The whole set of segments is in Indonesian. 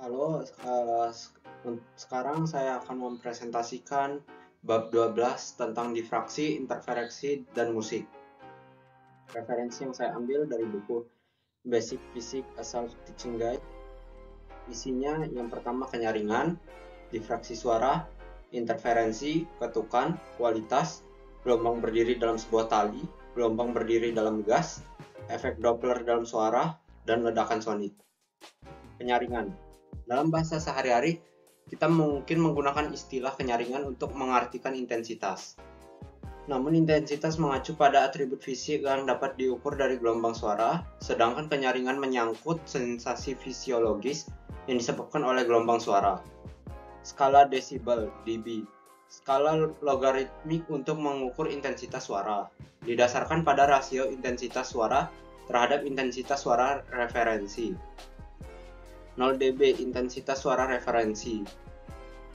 Halo, sekarang saya akan mempresentasikan bab 12 tentang difraksi, interferensi, dan musik. Referensi yang saya ambil dari buku Basic Physics A Self-Teaching Guide. Isinya yang pertama kenyaringan, difraksi suara, interferensi, ketukan, kualitas, gelombang berdiri dalam sebuah tali, gelombang berdiri dalam gas, efek Doppler dalam suara, dan ledakan sonik. Kenyaringan. Dalam bahasa sehari-hari, kita mungkin menggunakan istilah kenyaringan untuk mengartikan intensitas. Namun intensitas mengacu pada atribut fisik yang dapat diukur dari gelombang suara, sedangkan kenyaringan menyangkut sensasi fisiologis yang disebabkan oleh gelombang suara. Skala desibel dB, skala logaritmik untuk mengukur intensitas suara, didasarkan pada rasio intensitas suara terhadap intensitas suara referensi. 0 dB intensitas suara referensi,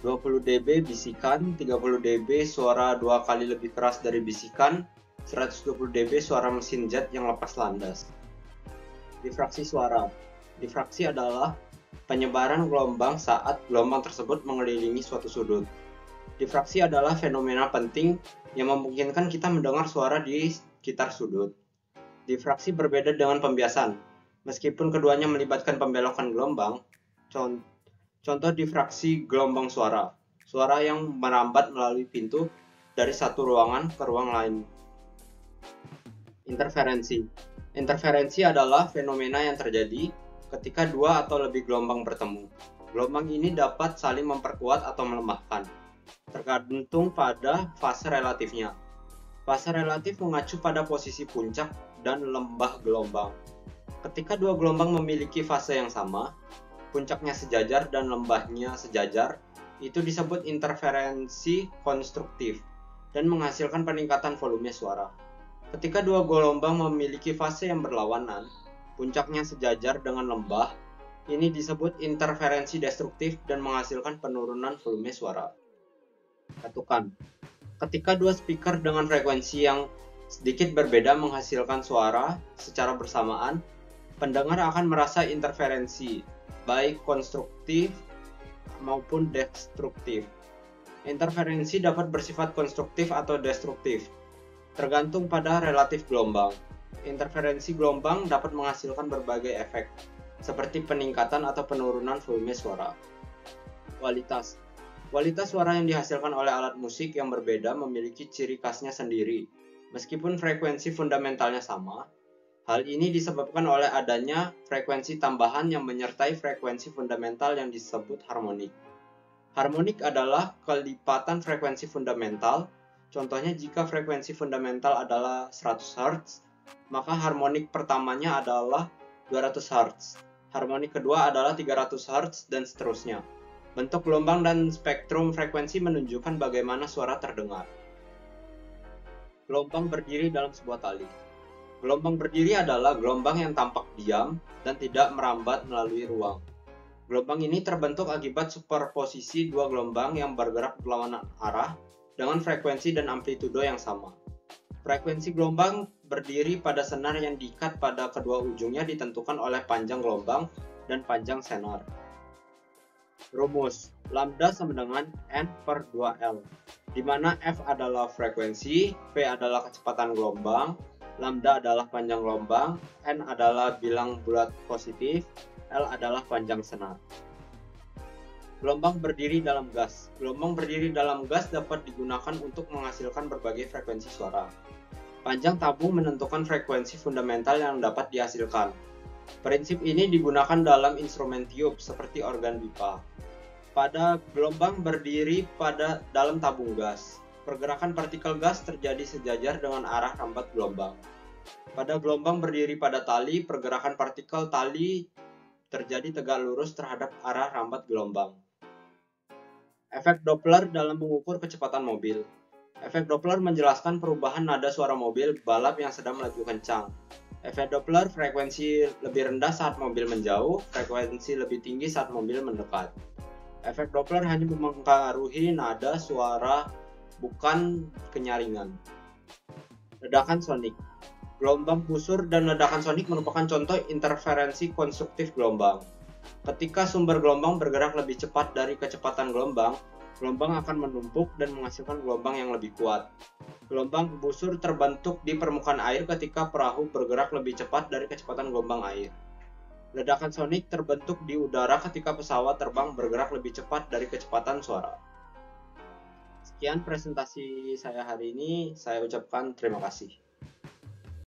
20 dB bisikan, 30 dB suara 2 kali lebih keras dari bisikan, 120 dB suara mesin jet yang lepas landas. Difraksi suara. Difraksi adalah penyebaran gelombang saat gelombang tersebut mengelilingi suatu sudut. Difraksi adalah fenomena penting yang memungkinkan kita mendengar suara di sekitar sudut. Difraksi berbeda dengan pembiasan. Meskipun keduanya melibatkan pembelokan gelombang, contoh difraksi gelombang suara, suara yang merambat melalui pintu dari satu ruangan ke ruang lain. Interferensi. Interferensi adalah fenomena yang terjadi ketika dua atau lebih gelombang bertemu. Gelombang ini dapat saling memperkuat atau melemahkan, tergantung pada fase relatifnya. Fase relatif mengacu pada posisi puncak dan lembah gelombang. Ketika dua gelombang memiliki fase yang sama, puncaknya sejajar dan lembahnya sejajar, itu disebut interferensi konstruktif dan menghasilkan peningkatan volume suara. Ketika dua gelombang memiliki fase yang berlawanan, puncaknya sejajar dengan lembah, ini disebut interferensi destruktif dan menghasilkan penurunan volume suara. Ketukan. Ketika dua speaker dengan frekuensi yang sedikit berbeda menghasilkan suara secara bersamaan, pendengar akan merasa interferensi, baik konstruktif maupun destruktif. Interferensi dapat bersifat konstruktif atau destruktif, tergantung pada relatif gelombang. Interferensi gelombang dapat menghasilkan berbagai efek, seperti peningkatan atau penurunan volume suara. Kualitas. Kualitas suara yang dihasilkan oleh alat musik yang berbeda memiliki ciri khasnya sendiri. Meskipun frekuensi fundamentalnya sama, hal ini disebabkan oleh adanya frekuensi tambahan yang menyertai frekuensi fundamental yang disebut harmonik. Harmonik adalah kelipatan frekuensi fundamental. Contohnya jika frekuensi fundamental adalah 100 Hz, maka harmonik pertamanya adalah 200 Hz. Harmonik kedua adalah 300 Hz dan seterusnya. Bentuk gelombang dan spektrum frekuensi menunjukkan bagaimana suara terdengar. Gelombang berdiri dalam sebuah tali. Gelombang berdiri adalah gelombang yang tampak diam dan tidak merambat melalui ruang. Gelombang ini terbentuk akibat superposisi dua gelombang yang bergerak berlawanan arah dengan frekuensi dan amplitudo yang sama. Frekuensi gelombang berdiri pada senar yang diikat pada kedua ujungnya ditentukan oleh panjang gelombang dan panjang senar. Rumus lambda sama dengan N/2L, di mana F adalah frekuensi, V adalah kecepatan gelombang, lambda adalah panjang gelombang, N adalah bilang bulat positif, L adalah panjang senar. Gelombang berdiri dalam gas. Gelombang berdiri dalam gas dapat digunakan untuk menghasilkan berbagai frekuensi suara. Panjang tabung menentukan frekuensi fundamental yang dapat dihasilkan. Prinsip ini digunakan dalam instrumen tiup seperti organ pipa. Pada gelombang berdiri pada dalam tabung gas, pergerakan partikel gas terjadi sejajar dengan arah rambat gelombang. Pada gelombang berdiri pada tali, pergerakan partikel tali terjadi tegak lurus terhadap arah rambat gelombang. Efek Doppler dalam mengukur kecepatan mobil. Efek Doppler menjelaskan perubahan nada suara mobil balap yang sedang melaju kencang. Efek Doppler frekuensi lebih rendah saat mobil menjauh, frekuensi lebih tinggi saat mobil mendekat. Efek Doppler hanya mempengaruhi nada suara, bukan kenyaringan. Ledakan sonik. Gelombang busur dan ledakan sonik merupakan contoh interferensi konstruktif gelombang. Ketika sumber gelombang bergerak lebih cepat dari kecepatan gelombang, gelombang akan menumpuk dan menghasilkan gelombang yang lebih kuat. Gelombang busur terbentuk di permukaan air ketika perahu bergerak lebih cepat dari kecepatan gelombang air. Ledakan sonik terbentuk di udara ketika pesawat terbang bergerak lebih cepat dari kecepatan suara. Sekian presentasi saya hari ini. Saya ucapkan terima kasih.